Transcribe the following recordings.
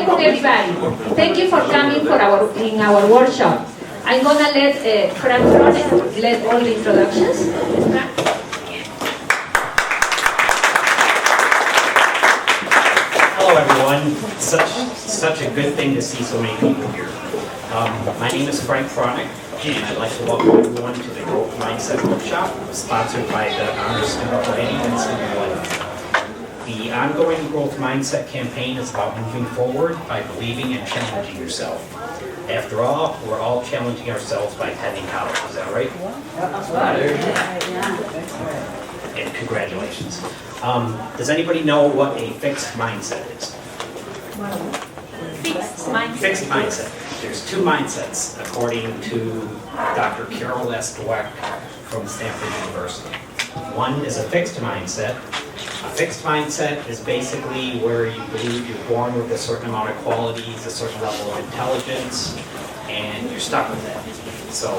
welcome everybody. Thank you for coming for in our workshop. I'm gonna let Frank Fronek lead all the introductions. Hello everyone. Such a good thing to see so many people here. My name is Frank Fronek, and I'd like to welcome everyone to the Growth Mindset Workshop, sponsored by the Honors Student Planning and Student Life. The ongoing Growth Mindset campaign is about moving forward by believing and challenging yourself. After all, we're all challenging ourselves by attending college. Is that right? And congratulations. Does anybody know what a fixed mindset is? Fixed mindset. There's two mindsets, according to Dr. Carol S. Dweck from Stanford University. One is a fixed mindset. A fixed mindset is basically where you believe you're born with a certain amount of qualities, a certain level of intelligence, and you're stuck with that. So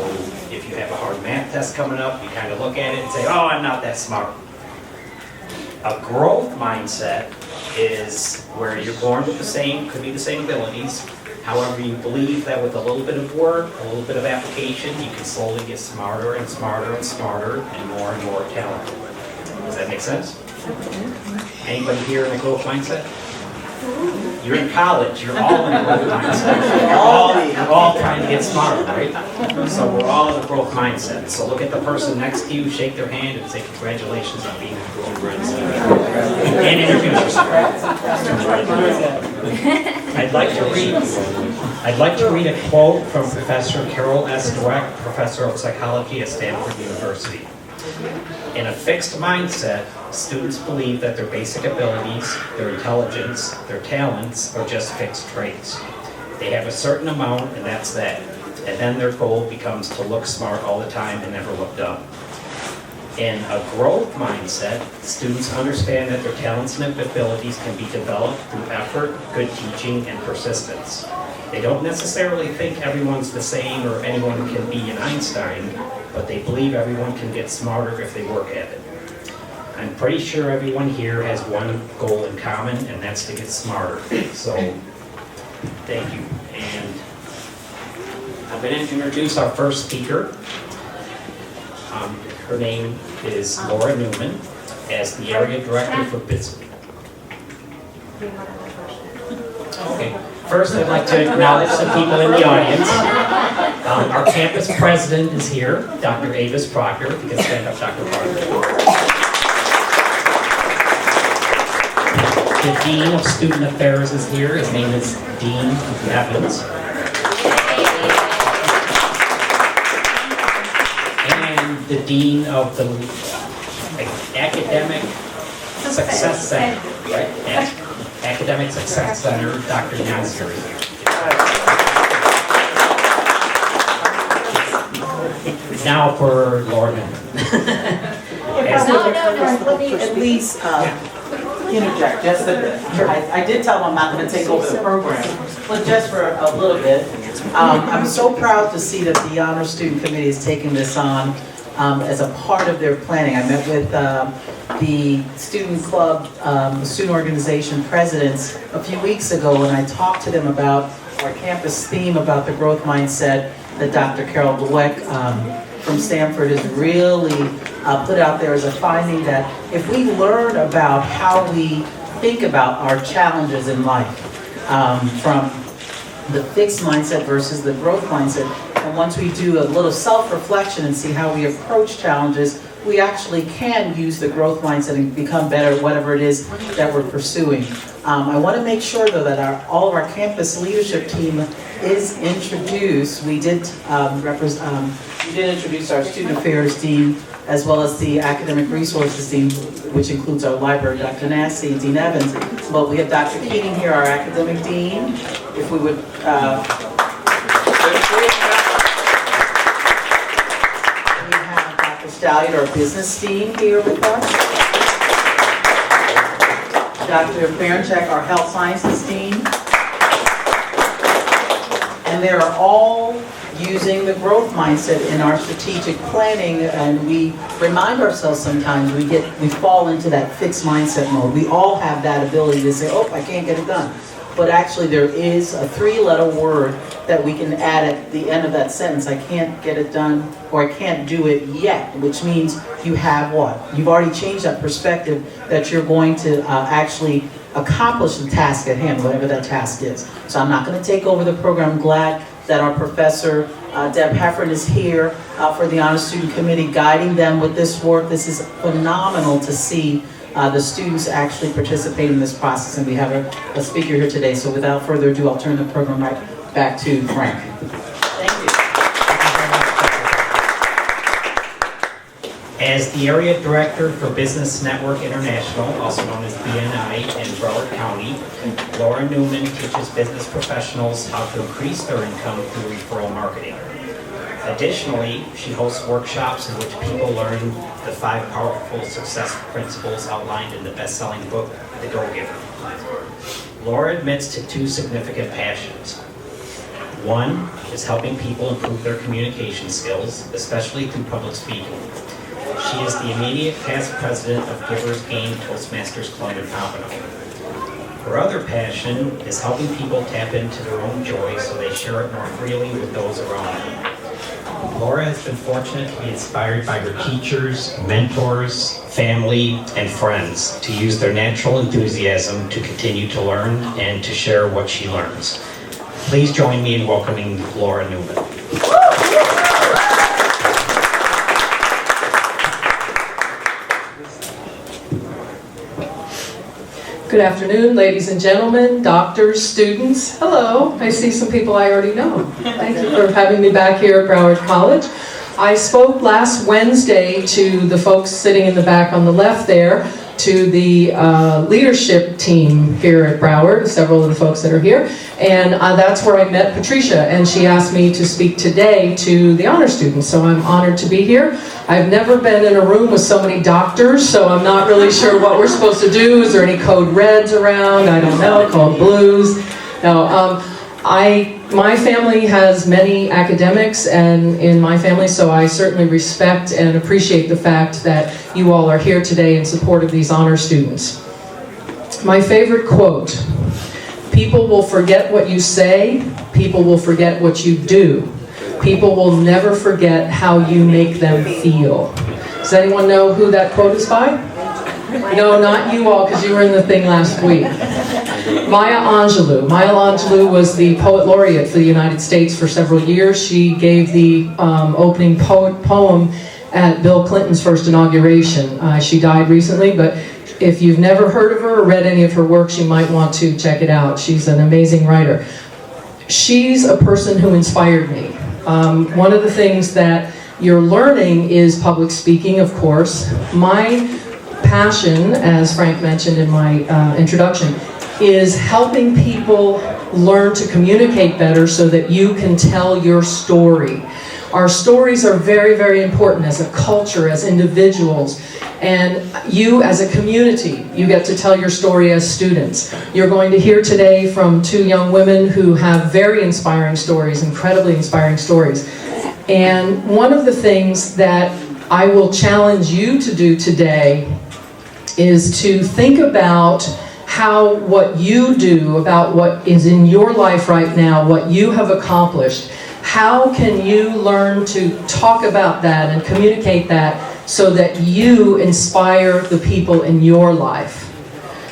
if you have a hard math test coming up, you kind of look at it and say, oh, I'm not that smart. A growth mindset is where you're born with could be the same abilities. However, you believe that with a little bit of work, a little bit of application, you can slowly get smarter and smarter and smarter and more talented. Does that make sense? Anybody here in a growth mindset? You're in college, you're all in a growth mindset. You're all trying to get smarter, right? So we're all in a growth mindset. So look at the person next to you, shake their hand, and say congratulations on being in a growth mindset. And introduce yourself. I'd like to read a quote from Professor Carol S. Dweck, Professor of Psychology at Stanford University. In a fixed mindset, students believe that their basic abilities, their intelligence, their talents are just fixed traits. They have a certain amount and that's that. And then their goal becomes to look smart all the time and never look dumb. In a growth mindset, students understand that their talents and abilities can be developed through effort, good teaching, and persistence. They don't necessarily think everyone's the same or anyone can be an Einstein, but they believe everyone can get smarter if they work at it. I'm pretty sure everyone here has one goal in common, and that's to get smarter. So, thank you. And I'm going to introduce our first speaker. Her name is Laura Newman, as the Area Director for Business. Okay. First, I'd like to acknowledge some people in the audience. Our campus president is here, Dr. Avis Proctor. If you can stand up, Dr. Proctor. The Dean of Student Affairs is here. His name is Dean Evans. And the Dean of the Academic Success Center, right? Academic Success Center, Dr. Nasir is here. Now for Laura Newman. Let me at least interject just a bit. I did tell them I'm not going to take over the program, but just for a little bit. I'm so proud to see that the Honor Student Committee is taking this on as a part of their planning. I met with the student club, student organization presidents a few weeks ago, and I talked to them about our campus theme about the growth mindset that Dr. Carol Dweck from Stanford has really put out there as a finding that if we learn about how we think about our challenges in life, from the fixed mindset versus the growth mindset, and once we do a little self-reflection and see how we approach challenges, we actually can use the growth mindset and become better at whatever it is that we're pursuing. I want to make sure, though, that all of our campus leadership team is introduced. We did introduce our Student Affairs Dean, as well as the Academic Resources Dean, which includes our library, Dr. Nassi and Dean Evans. But we have Dr. Keating here, our Academic Dean. If we would... Stallion, our business dean, here with us. Dr. Baranchak, our health sciences dean. And they're all using the growth mindset in our strategic planning, and we remind ourselves sometimes we fall into that fixed mindset mode. We all have that ability to say, oh, I can't get it done. but actually there is a 3-letter word that we can add at the end of that sentence. I can't get it done, or I can't do it yet, which means you have what? You've already changed that perspective that you're going to actually accomplish the task at hand, whatever that task is. So I'm not going to take over the program. I'm glad that our professor, Deb Heffern, is here for the Honor Student Committee, guiding them with this work. This is phenomenal to see the students actually participate in this process, and we have a speaker here today. So without further ado, I'll turn the program right back to Frank. Thank you. As the Area Director for Business Network International, also known as BNI, in Broward County, Laura Newman teaches business professionals how to increase their income through referral marketing. Additionally, she hosts workshops in which people learn the 5 powerful success principles outlined in the best-selling book, The Go-Giver. Laura admits to 2 significant passions. One is helping people improve their communication skills, especially through public speaking. She is the immediate past president of Givers Gain Toastmasters Club in Pompano. Her other passion is helping people tap into their own joy so they share it more freely with those around them. Laura has been fortunate to be inspired by her teachers, mentors, family, and friends to use their natural enthusiasm to continue to learn and to share what she learns. Please join me in welcoming Laura Newman. Good afternoon, ladies and gentlemen, doctors, students. Hello, I see some people I already know. Thank you for having me back here at Broward College. I spoke last Wednesday to the folks sitting in the back on the left there, to the leadership team here at Broward, several of the folks that are here, and that's where I met Patricia, and she asked me to speak today to the honor students, so I'm honored to be here. I've never been in a room with so many doctors, so I'm not really sure what we're supposed to do. Is there any code reds around? I don't know, called blues. No, my family has many academics and in my family, so I certainly respect and appreciate the fact that you all are here today in support of these honor students. My favorite quote: people will forget what you say, people will forget what you do. People will never forget how you make them feel. Does anyone know who that quote is by? No, not you all, because you were in the thing last week. Maya Angelou. Maya Angelou was the poet laureate for the United States for several years. She gave the opening poem at Bill Clinton's first inauguration. She died recently, but if you've never heard of her or read any of her works, you might want to check it out. She's an amazing writer. She's a person who inspired me. One of the things that you're learning is public speaking, of course. My passion, as Frank mentioned in my introduction, is helping people learn to communicate better so that you can tell your story. Our stories are very, very important as a culture, as individuals, and you as a community, you get to tell your story as students. You're going to hear today from 2 young women who have very inspiring stories, incredibly inspiring stories. And one of the things that I will challenge you to do today is to think about how what you do, about what is in your life right now, what you have accomplished, how can you learn to talk about that and communicate that so that you inspire the people in your life?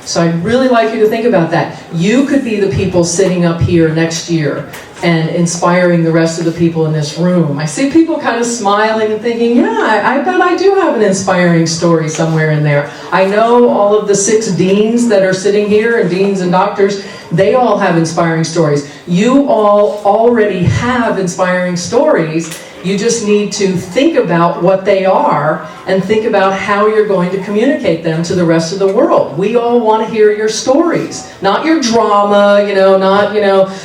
So I'd really like you to think about that. You could be the people sitting up here next year and inspiring the rest of the people in this room. I see people kind of smiling and thinking, yeah, I bet I do have an inspiring story somewhere in there. I know all of the 6 deans that are sitting here, and deans and doctors, they all have inspiring stories. You all already have inspiring stories. You just need to think about what they are and think about how you're going to communicate them to the rest of the world. We all want to hear your stories, not your drama, not,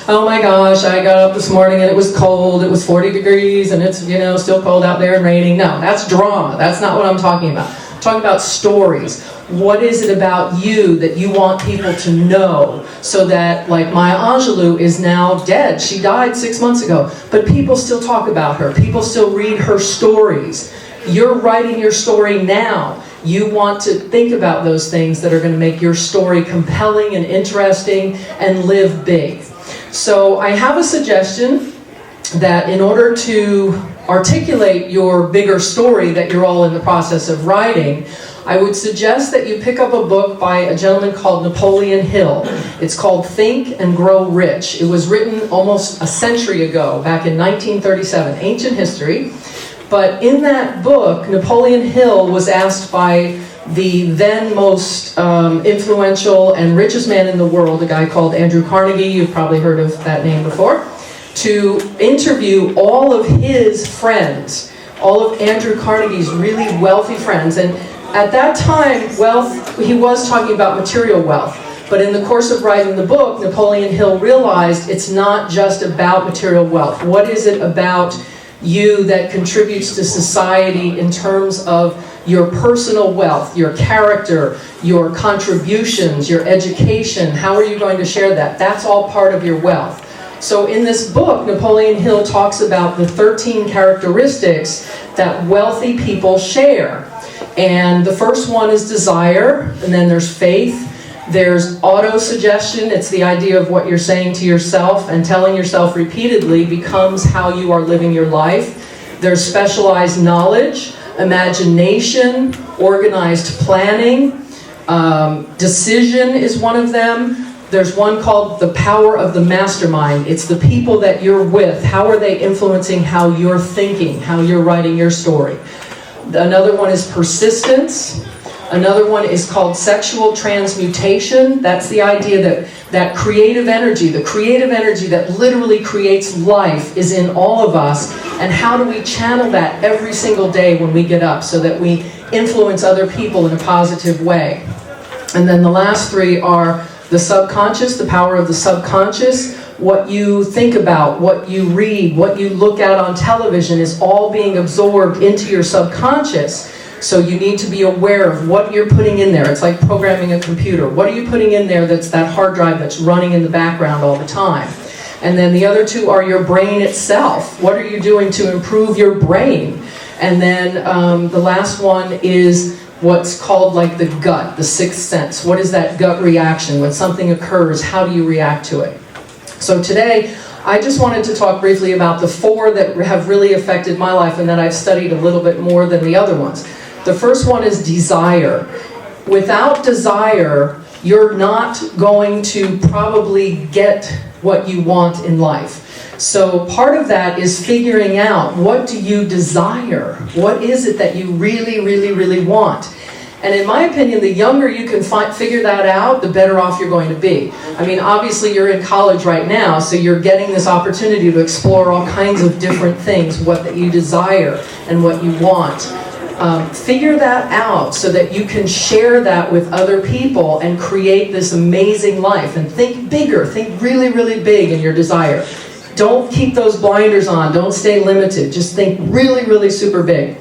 oh my gosh, I got up this morning and it was cold, it was 40 degrees and it's, still cold out there and raining. No, that's drama. That's not what I'm talking about. I'm talking about stories. What is it about you that you want people to know so that, like Maya Angelou is now dead. She died 6 months ago, but people still talk about her. People still read her stories. You're writing your story now. You want to think about those things that are going to make your story compelling and interesting and live big. So I have a suggestion that in order to articulate your bigger story that you're all in the process of writing, I would suggest that you pick up a book by a gentleman called Napoleon Hill. It's called Think and Grow Rich. It was written almost a century ago, back in 1937, ancient history. But in that book, Napoleon Hill was asked by the then most influential and richest man in the world, a guy called Andrew Carnegie, you've probably heard of that name before, to interview all of his friends, all of Andrew Carnegie's really wealthy friends. And at that time, wealth, he was talking about material wealth. But in the course of writing the book, Napoleon Hill realized it's not just about material wealth. What is it about you that contributes to society in terms of your personal wealth, your character, your contributions, your education? How are you going to share that? That's all part of your wealth. So in this book, Napoleon Hill talks about the 13 characteristics that wealthy people share. And the first one is desire, and then there's faith. There's auto-suggestion. It's the idea of what you're saying to yourself, and telling yourself repeatedly becomes how you are living your life. There's specialized knowledge, imagination, organized planning. Decision is one of them. There's one called the power of the mastermind. It's the people that you're with. How are they influencing how you're thinking, how you're writing your story? Another one is persistence. Another one is called sexual transmutation. That's the idea that creative energy, the creative energy that literally creates life, is in all of us. And how do we channel that every single day when we get up so that we influence other people in a positive way? And then the last three are the subconscious, the power of the subconscious. What you think about, what you read, what you look at on television is all being absorbed into your subconscious. So you need to be aware of what you're putting in there. It's like programming a computer. What are you putting in there that's that hard drive that's running in the background all the time? And then the other two are your brain itself. What are you doing to improve your brain? And then the last one is what's called like the gut, the sixth sense. What is that gut reaction? When something occurs, how do you react to it? So today, I just wanted to talk briefly about the four that have really affected my life and that I've studied a little bit more than the other ones. The first one is desire. Without desire, you're not going to probably get what you want in life. So part of that is figuring out, what do you desire? What is it that you really, really, really want? And in my opinion, the younger you can figure that out, the better off you're going to be. I mean, obviously you're in college right now, so you're getting this opportunity to explore all kinds of different things, what that you desire and what you want. Figure that out so that you can share that with other people and create this amazing life. And think bigger, think really, really big in your desire. Don't keep those blinders on, don't stay limited, just think really, really super big.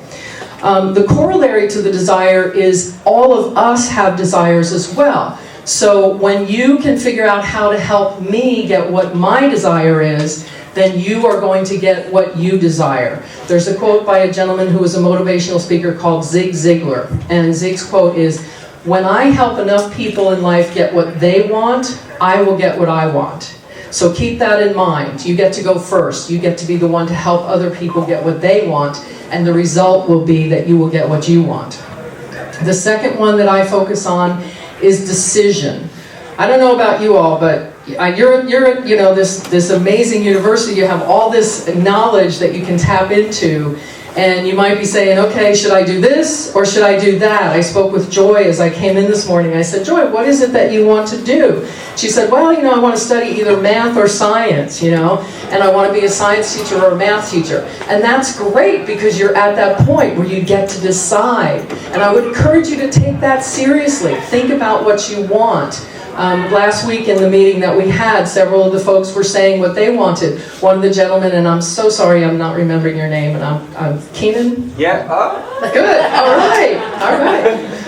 The corollary to the desire is all of us have desires as well. So when you can figure out how to help me get what my desire is, then you are going to get what you desire. There's a quote by a gentleman who was a motivational speaker called Zig Ziglar. And Zig's quote is, "When I help enough people in life get what they want, I will get what I want." So keep that in mind. You get to go first. You get to be the one to help other people get what they want. And the result will be that you will get what you want. The second one that I focus on is decision. I don't know about you all, but you're you know, this amazing university. You have all this knowledge that you can tap into, and you might be saying, okay, should I do this or should I do that? I spoke with Joy as I came in this morning. I said, Joy, what is it that you want to do? She said, well, you know, I want to study either math or science, you know, and I want to be a science teacher or a math teacher. And that's great because you're at that point where you get to decide. And I would encourage you to take that seriously. Think about what you want. Last week in the meeting that we had, several of the folks were saying what they wanted. One of the gentlemen, and I'm so sorry I'm not remembering your name, and I'm Keenan? Yeah. Good, all right.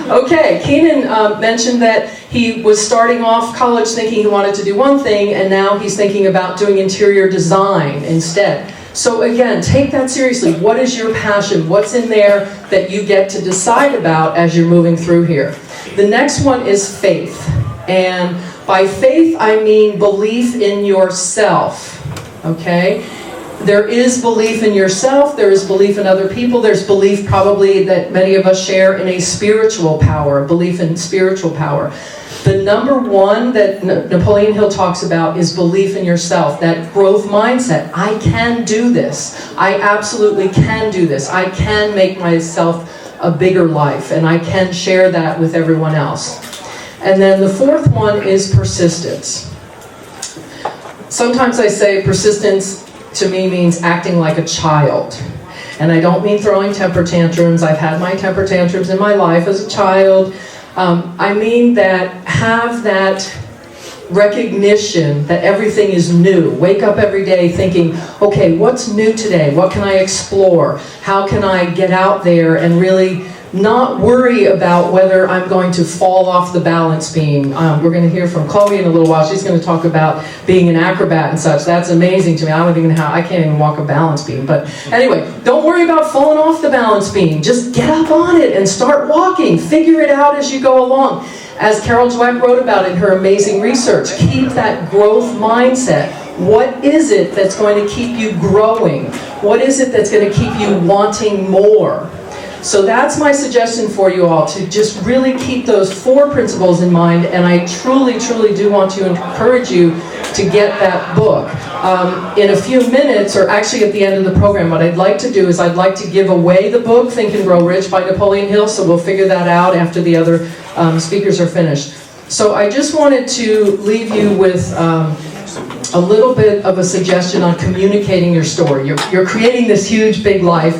Okay, Keenan mentioned that he was starting off college thinking he wanted to do one thing, and now he's thinking about doing interior design instead. So again, take that seriously. What is your passion? What's in there that you get to decide about as you're moving through here? The next one is faith. And by faith, I mean belief in yourself. Okay? There is belief in yourself, there is belief in other people, there's belief probably that many of us share in a spiritual power, a belief in spiritual power. The number one that Napoleon Hill talks about is belief in yourself, that growth mindset. I can do this. I absolutely can do this. I can make myself a bigger life, and I can share that with everyone else. And then the fourth one is persistence. Sometimes I say persistence to me means acting like a child. And I don't mean throwing temper tantrums. I've had my temper tantrums in my life as a child. I mean that have that recognition that everything is new. Wake up every day thinking, okay, what's new today? What can I explore? How can I get out there and really not worry about whether I'm going to fall off the balance beam. We're going to hear from Chloe in a little while. She's going to talk about being an acrobat and such. That's amazing to me. I can't even walk a balance beam. But anyway, don't worry about falling off the balance beam. Just get up on it and start walking. Figure it out as you go along. As Carol Dweck wrote about in her amazing research, keep that growth mindset. What is it that's going to keep you growing? What is it that's going to keep you wanting more? So that's my suggestion for you all, to just really keep those four principles in mind, and I truly, truly do want to encourage you to get that book. In a few minutes, or actually at the end of the program, what I'd like to do is I'd like to give away the book, Think and Grow Rich by Napoleon Hill, so we'll figure that out after the other speakers are finished. So I just wanted to leave you with a little bit of a suggestion on communicating your story. You're creating this huge, big life,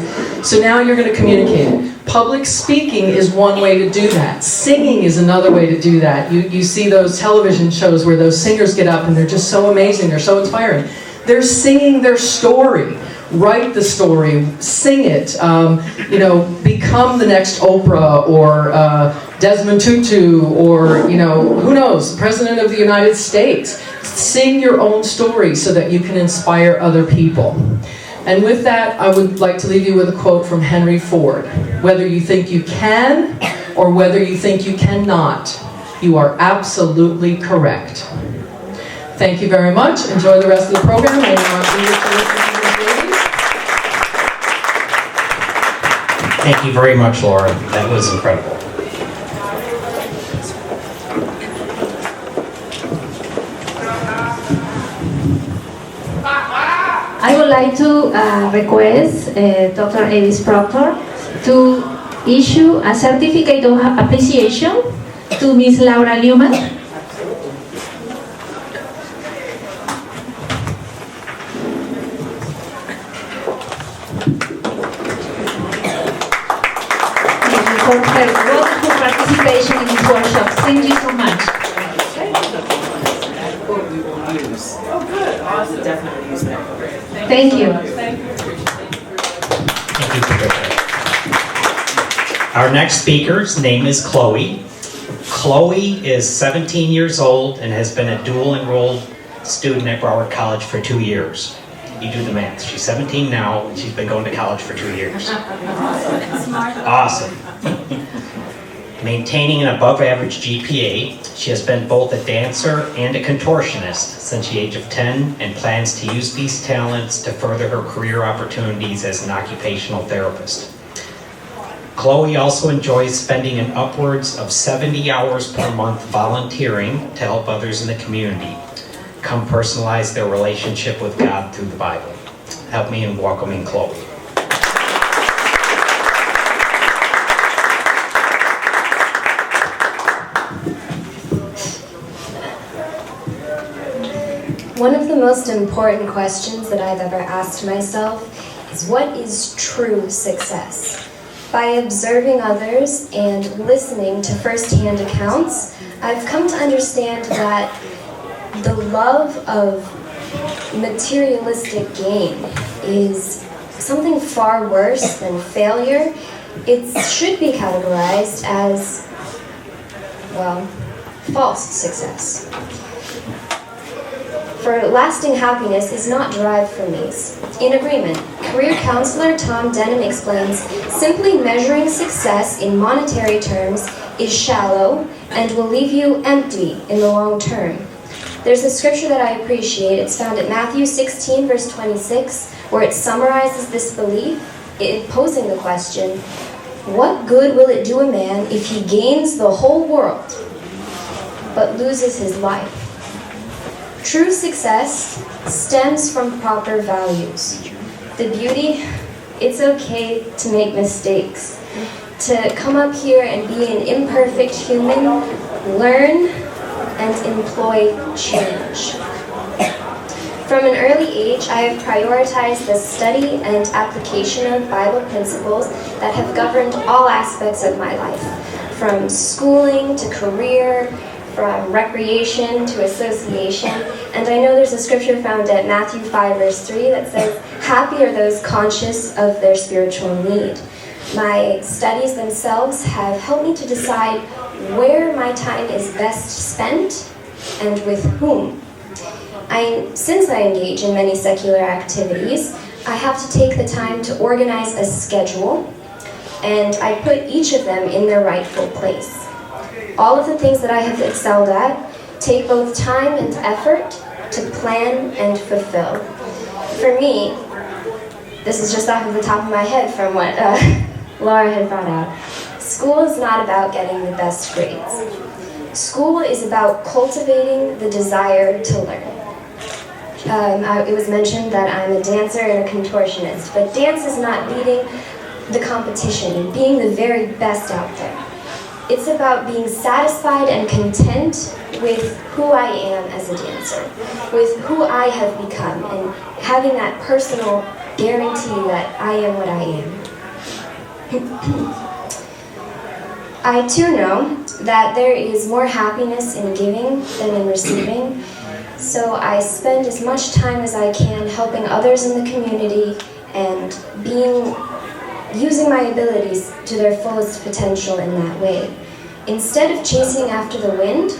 so now you're going to communicate it. Public speaking is one way to do that. Singing is another way to do that. You see those television shows where those singers get up and they're just so amazing, they're so inspiring. They're singing their story. Write the story, sing it, become the next Oprah or Desmond Tutu or, who knows, President of the United States. Sing your own story so that you can inspire other people. And with that, I would like to leave you with a quote from Henry Ford. Whether you think you can or whether you think you cannot, you are absolutely correct. Thank you very much. Enjoy the rest of the program. I want you to listen to the ladies. Thank you very much, Laura. That was incredible. I would like to request Dr. Avis Proctor to issue a certificate of appreciation to Ms. Laura Newman. Thank you for her wonderful participation in this workshop. Thank you so much. Oh, good. Awesome. Definitely use that. Thank you. Thank you, Patricia. Our next speaker's name is Chloe. Chloe is 17 years old and has been a dual enrolled student at Broward College for 2 years. You do the math. She's 17 now and she's been going to college for 2 years. Awesome. Maintaining an above average GPA, she has been both a dancer and a contortionist since the age of 10 and plans to use these talents to further her career opportunities as an occupational therapist. Chloe also enjoys spending an upwards of 70 hours per month volunteering to help others in the community come personalize their relationship with God through the Bible. Help me in welcoming Chloe. One of the most important questions that I've ever asked myself is, what is true success? By observing others and listening to first-hand accounts, I've come to understand that the love of materialistic gain is something far worse than failure. It should be categorized as, well, false success. For lasting happiness is not derived from these. In agreement, career counselor Tom Denham explains, simply measuring success in monetary terms is shallow and will leave you empty in the long term. There's a scripture that I appreciate. It's found at Matthew 16, verse 26, where it summarizes this belief, posing the question, what good will it do a man if he gains the whole world but loses his life? True success stems from proper values. The beauty, it's okay to make mistakes, to come up here and be an imperfect human, learn and employ change. From an early age, I have prioritized the study and application of Bible principles that have governed all aspects of my life, from schooling to career, from recreation to association. And I know there's a scripture found at Matthew 5, verse 3 that says, happy are those conscious of their spiritual need. My studies themselves have helped me to decide where my time is best spent and with whom. Since I engage in many secular activities, I have to take the time to organize a schedule, and I put each of them in their rightful place. All of the things that I have excelled at take both time and effort to plan and fulfill. For me, this is just off of the top of my head from what Laura had brought out. School is not about getting the best grades. School is about cultivating the desire to learn. It was mentioned that I'm a dancer and a contortionist, but dance is not beating the competition and being the very best out there. It's about being satisfied and content with who I am as a dancer, with who I have become, and having that personal guarantee that I am what I am. I too know that there is more happiness in giving than in receiving, so I spend as much time as I can helping others in the community and using my abilities to their fullest potential in that way. Instead of chasing after the wind,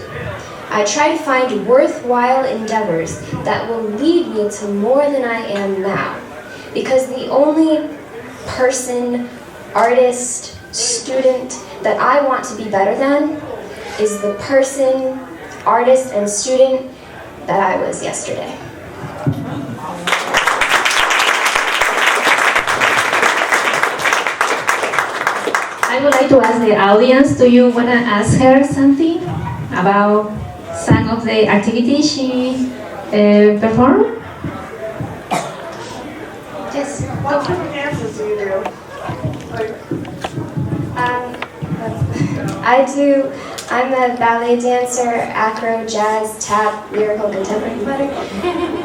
I try to find worthwhile endeavors that will lead me to more than I am now. Because the only person, artist, student that I want to be better than is the person, artist, and student that I was yesterday. I would like to ask the audience, do you want to ask her something about some of the activities she performed? Yes. What kind of dances do you do? I'm a ballet dancer, acro, jazz, tap, lyrical, contemporary, flutter.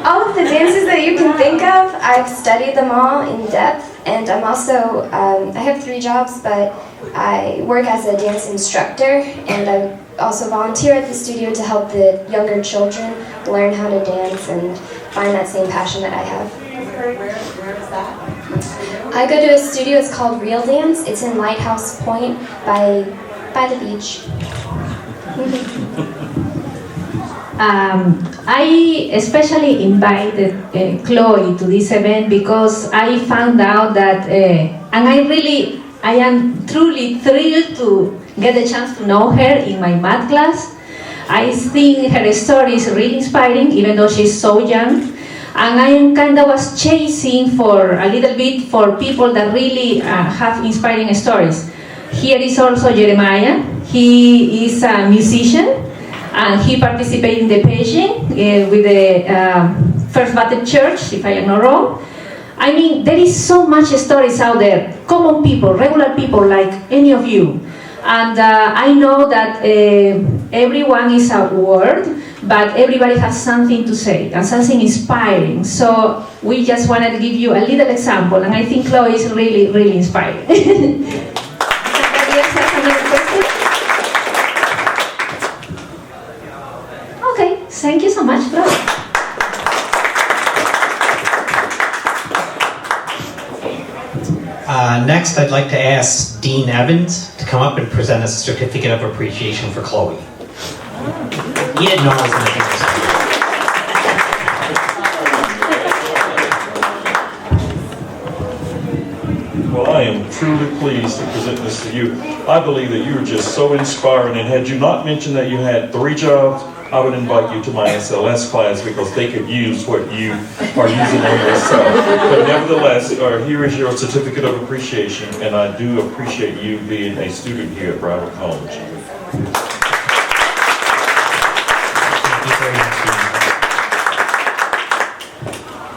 All of the dances that you can think of, I've studied them all in depth, and I'm also, I have 3 jobs, but I work as a dance instructor, and I also volunteer at the studio to help the younger children learn how to dance and find that same passion that I have. Where is that? I go to a studio, it's called Real Dance. It's in Lighthouse Point by the beach. I especially invited Chloe to this event because I found out that, and I am truly thrilled to get the chance to know her in my math class. I think her story is really inspiring, even though she's so young. And I kind of was chasing for a little bit for people that really have inspiring stories. Here is also Jeremiah. He is a musician, and he participated in the pageant with the First Baptist Church, if I am not wrong. I mean, there is so much stories out there, common people, regular people like any of you. And I know that everyone is a word, but everybody has something to say and something inspiring. So we just wanted to give you a little example, and I think Chloe is really, really inspiring. Somebody else has another question? Okay, thank you so much, Chloe. Next, I'd like to ask Dean Evans to come up and present us a certificate of appreciation for Chloe. He didn't know I was going to do this. Well, I am truly pleased to present this to you. I believe that you are just so inspiring, and had you not mentioned that you had 3 jobs, I would invite you to my SLS class because they could use what you are using on yourself. But nevertheless, here is your certificate of appreciation, and I do appreciate you being a student here at Broward College. Thank you very much.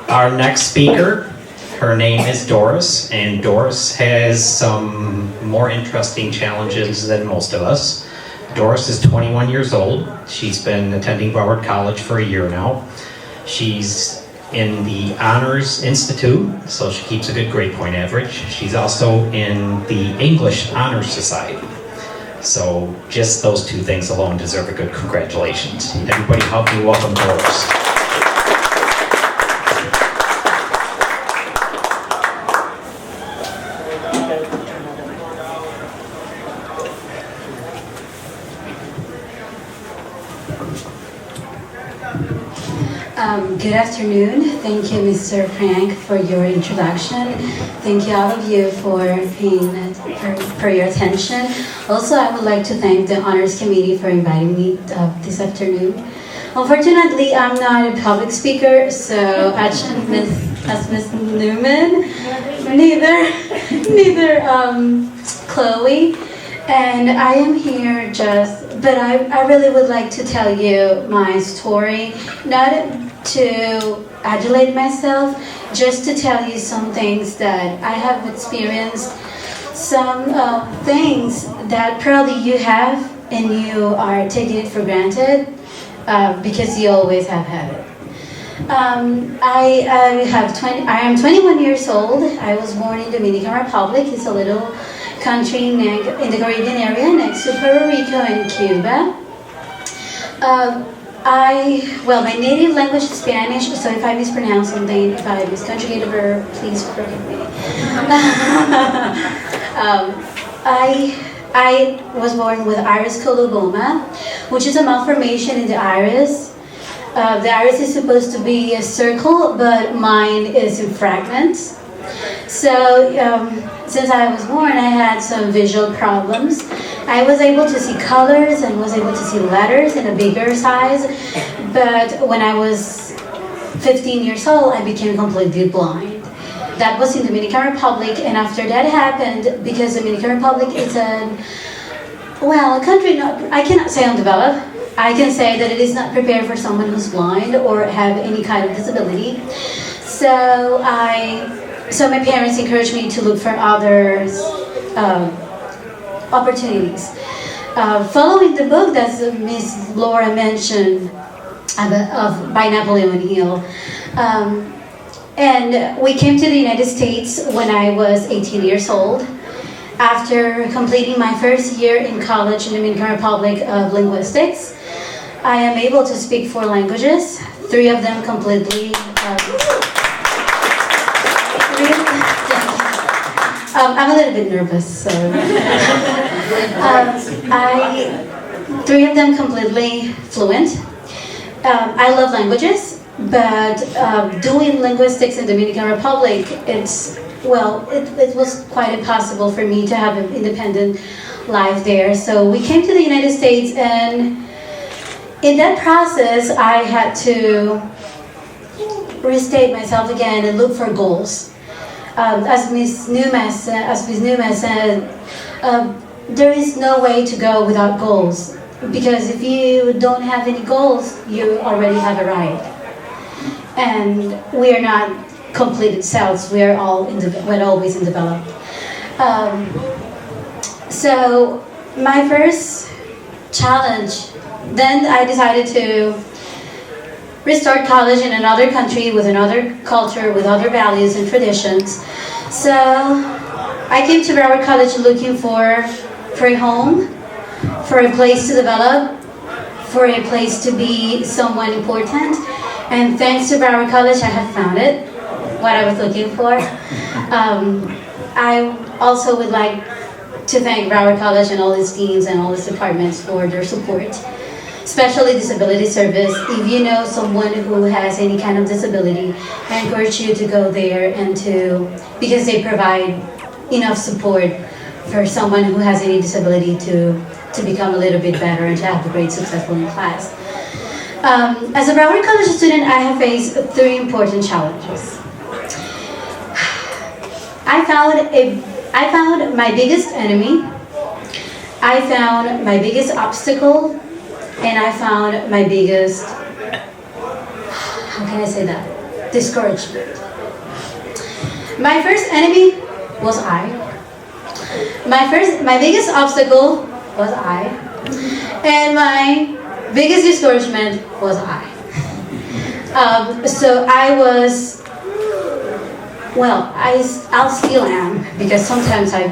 Our next speaker, her name is Doris, and Doris has some more interesting challenges than most of us. Doris is 21 years old. She's been attending Broward College for a year now. She's in the Honors Institute, so she keeps a good grade point average. She's also in the English Honors Society. So just those 2 things alone deserve a good congratulations. Everybody help me welcome Doris. Good afternoon. Thank you, Mr. Frank, for your introduction. Thank you, all of you, for your attention. Also, I would like to thank the Honors Committee for inviting me this afternoon. Unfortunately, I'm not a public speaker, so as Ms. Newman, neither Chloe, and I am here but I really would like to tell you my story, not to adulate myself, just to tell you some things that I have experienced, some things that probably you have and you are taking it for granted because you always have had it. I am 21 years old. I was born in Dominican Republic. It's a little country in the Caribbean area next to Puerto Rico and Cuba. My native language is Spanish, so if I mispronounce something, if I misconjugate a verb, please forgive me. I was born with iris coloboma, which is a malformation in the iris. The iris is supposed to be a circle, but mine is in fragments. So, since I was born, I had some visual problems. I was able to see colors and was able to see letters in a bigger size, but when I was 15 years old, I became completely blind. That was in Dominican Republic, and after that happened, because Dominican Republic is a country, I cannot say undeveloped. I can say that it is not prepared for someone who's blind or have any kind of disability. So my parents encouraged me to look for other opportunities. Following the book that Miss Laura mentioned by Napoleon Hill, and we came to the United States when I was 18 years old. After completing my first year in college in the Dominican Republic of Linguistics, I am able to speak 4 languages, 3 of them completely. I'm a little bit nervous, so 3 of them completely fluent. I love languages, but doing linguistics in the Dominican Republic, it was quite impossible for me to have an independent life there. So we came to the United States, and in that process, I had to restate myself again and look for goals. As Ms. Newman said, there is no way to go without goals, because if you don't have any goals, you already have arrived. And we are not completed selves. We're always in development. So my first challenge, then I decided to restart college in another country with another culture, with other values and traditions. So I came to Broward College looking for a home, for a place to develop, for a place to be someone important. And thanks to Broward College, I have found it, what I was looking for. I also would like to thank Broward College and all its teams and all its departments for their support. Especially disability service. If you know someone who has any kind of disability, I encourage you to go there because they provide enough support for someone who has any disability to become a little bit better and to have a great successful in class. As a Broward College student, I have faced 3 important challenges. I found my biggest enemy, I found my biggest obstacle, and I found my biggest, how can I say that, discouragement. My first enemy was I. My biggest obstacle was I. And my biggest discouragement was I. So I was, well, I'll still am, because sometimes I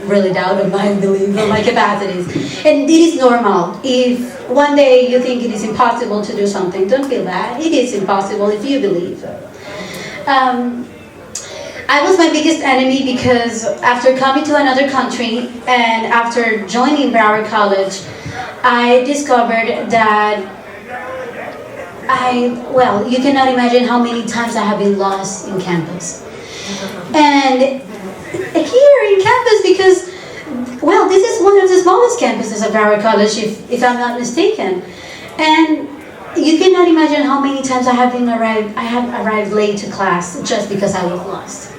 really doubt of my belief of my capacities. And it is normal. If one day you think it is impossible to do something, don't feel bad. It is impossible if you believe. I was my biggest enemy because after coming to another country and after joining Broward College, I discovered that you cannot imagine how many times I have been lost in campus. And here in campus, because, well, this is one of the smallest campuses of Broward College, if I'm not mistaken. And you cannot imagine how many times I have arrived late to class just because I was lost.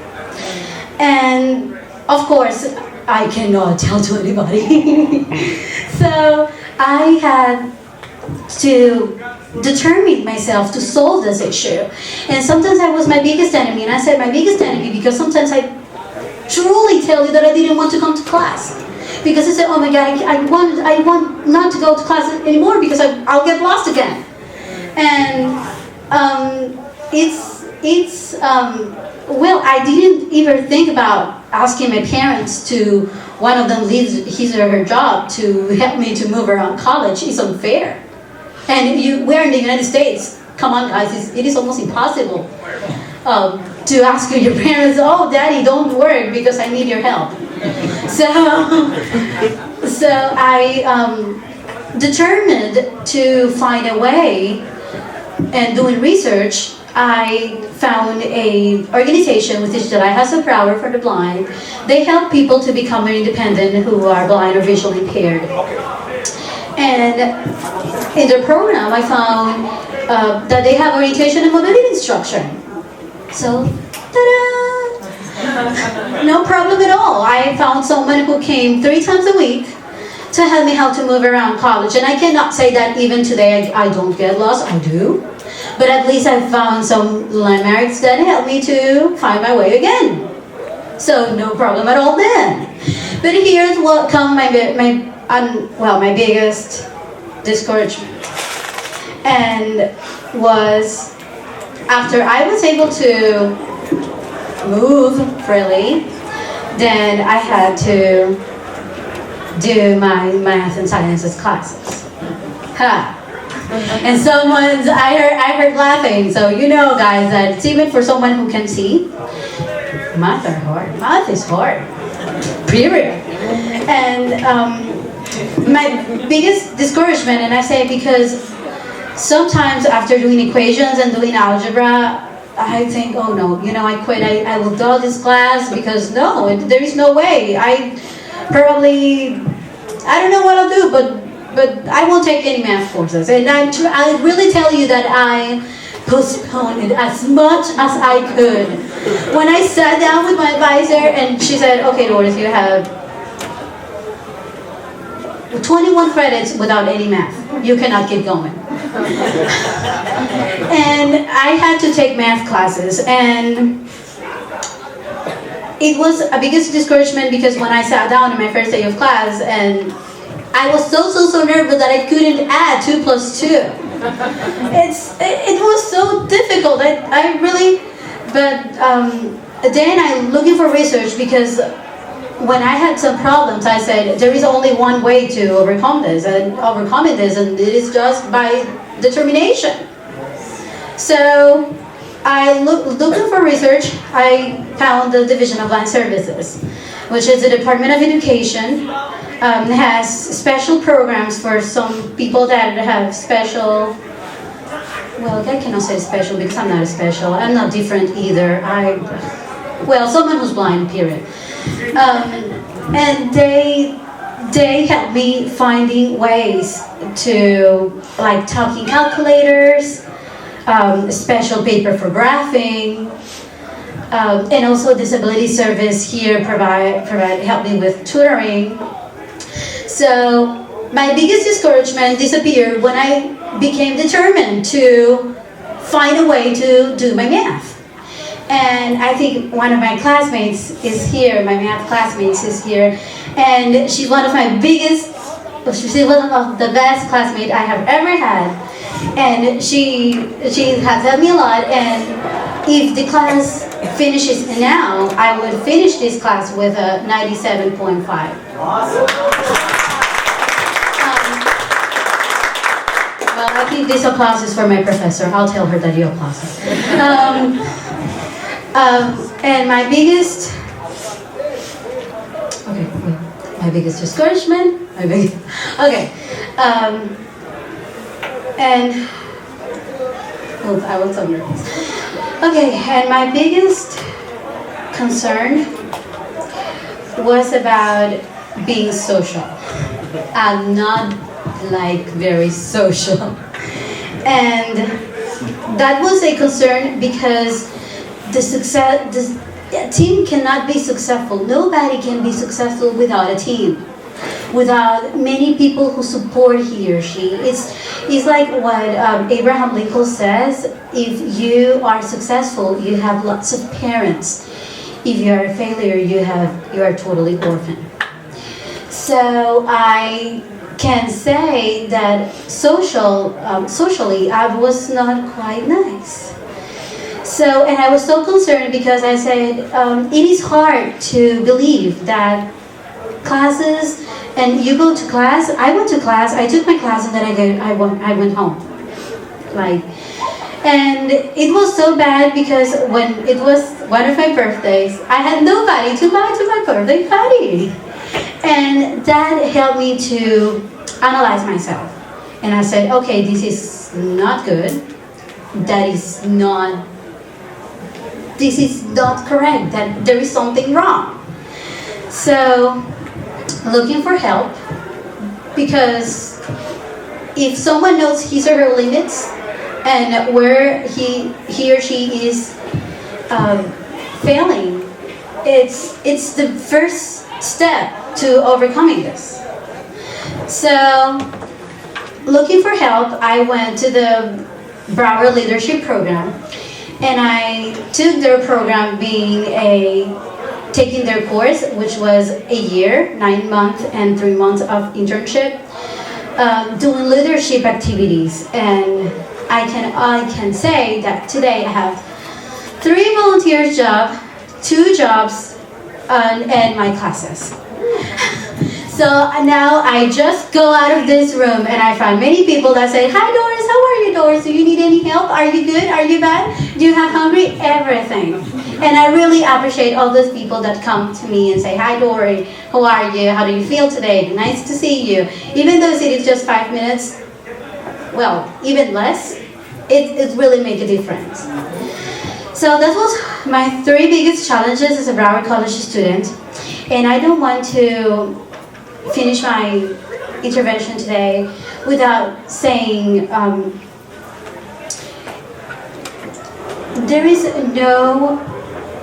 And of course, I cannot tell to anybody. So I had to determine myself to solve this issue. And sometimes I was my biggest enemy, and I said my biggest enemy because sometimes I truly tell you that I didn't want to come to class. Because I said, oh my God, I want not to go to class anymore because I'll get lost again. And well, I didn't even think about asking my parents to, one of them leaves his or her job to help me to move around college. It's unfair. And we're in the United States. Come on, guys, it is almost impossible to ask your parents, oh, Daddy, don't work because I need your help. So I determined to find a way, and doing research, I found an organization which is July House of Broward for the Blind. They help people to become more independent who are blind or visually impaired. And in their program, I found that they have orientation and mobility instruction. So, ta-da! No problem at all. I found someone who came 3 times a week to help me how to move around college. And I cannot say that even today I don't get lost. I do. But at least I found some landmarks that help me to find my way again. So no problem at all then. But here's what comes my biggest discouragement. And was after I was able to move freely, then I had to do my math and sciences classes. Ha! And I heard laughing. So you know, guys, that it's even for someone who can see, math are hard. Math is hard. Period. And my biggest discouragement, and I say because sometimes after doing equations and doing algebra, I think, oh no, I quit. I will do this class because no, there is no way. I don't know what I'll do, but I won't take any math courses. And I really tell you that I postponed it as much as I could. When I sat down with my advisor and she said, okay, Doris, you have 21 credits without any math. You cannot keep going. And I had to take math classes, and it was a biggest discouragement because when I sat down on my first day of class, and I was so nervous that I couldn't add 2 plus 2. It was so difficult. Then I'm looking for research because when I had some problems, I said there is only one way to overcome this, and it is just by determination. So I looking for research. I found the Division of Blind Services, which is the Department of Education. Has special programs for some people that have special. Well, I cannot say special because I'm not special. I'm not different either. Someone who's blind. Period. And they helped me finding ways to, like talking calculators, special paper for graphing, and also disability service here help me with tutoring. So my biggest discouragement disappeared when I became determined to find a way to do my math. And I think one of my classmates is here, my math classmates is here, and she's one of my biggest, she's one of the best classmates I have ever had. And she has helped me a lot, and if the class finishes now, I would finish this class with a 97.5. Awesome. Well, I think this applause is for my professor. I'll tell her that you applaud her. And my biggest, okay, wait, my biggest discouragement, and, oh, I was so nervous. Okay, and my biggest concern was about being social. I'm not like very social. And that was a concern because a team cannot be successful. Nobody can be successful without a team, without many people who support he or she. It's like what Abraham Lincoln says, if you are successful, you have lots of parents. If you are a failure, you are totally orphaned. So I can say that socially, I was not quite nice. So, and I was so concerned because I said, it is hard to believe that classes, and you go to class, I went to class, I took my class, and then I went home. And it was so bad because when it was one of my birthdays, I had nobody to invite to my birthday party. And that helped me to analyze myself. And I said, okay, this is not good. This is not correct, that there is something wrong. So, looking for help, because if someone knows his or her limits and where he or she is failing, it's the first step to overcoming this. So, looking for help, I went to the Broward Leadership Program, and I took their program taking their course, which was a year, 9 months and 3 months of internship, doing leadership activities. And I can say that today I have 3 volunteer jobs, 2 jobs, and my classes. So now I just go out of this room and I find many people that say, hi Doris, how are you Doris? Do you need any help? Are you good? Are you bad? Do you have hungry? Everything. And I really appreciate all those people that come to me and say, hi Doris, how are you? How do you feel today? Nice to see you. Even though it is just 5 minutes, well, even less, it really makes a difference. So that was my 3 biggest challenges as a Broward College student. And I don't want to finish my intervention today without saying there is no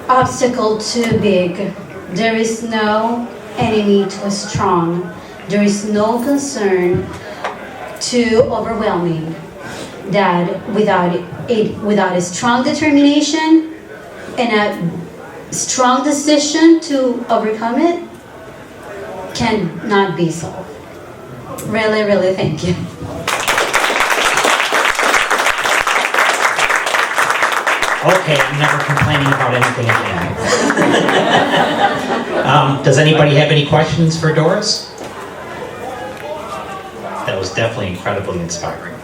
obstacle too big. There is no enemy too strong. There is no concern too overwhelming that without a strong determination and a strong decision to overcome it, cannot be solved. Really, really thank you. Okay, I'm never complaining about anything again. Does anybody have any questions for Doris? That was definitely incredibly inspiring.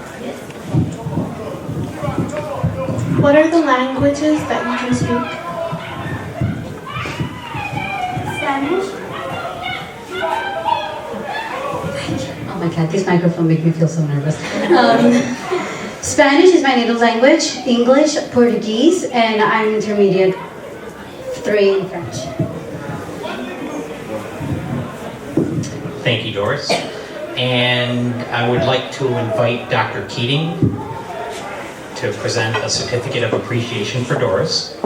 What are the languages that you can speak? Spanish. Oh my God, this microphone makes me feel so nervous. Spanish is my native language, English, Portuguese, and I'm intermediate 3 in French. Thank you, Doris. And I would like to invite Dr. Keating to present a certificate of appreciation for Doris.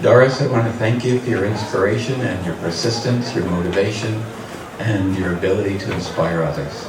Doris, I want to thank you for your inspiration and your persistence, your motivation, and your ability to inspire others.